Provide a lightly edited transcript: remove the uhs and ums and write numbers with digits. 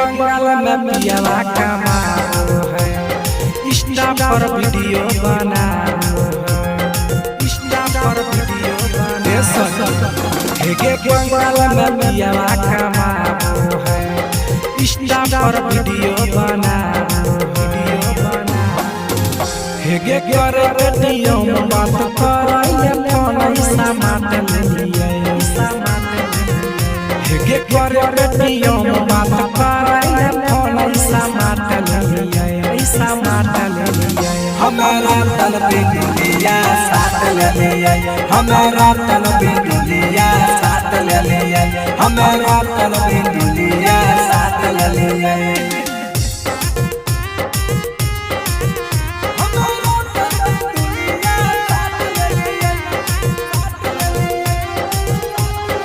बंगाल में पियावा कमाओ है, इंस्टा पर वीडियो बनाओ है, इंस्टा पर वीडियो बनाओ है। बंगाल में पियावा कमाओ है, इंस्टा पर वीडियो बनाओ हेगे करे वीडियो बात करे फोन ऐसा मात लिए हेगे करे वीडियो बात करे फोन ऐसा मात लिए हमारा तल पे लिया साथ ले लिया हमारा तल पे लिया साथ ले लिया हमारा तल पे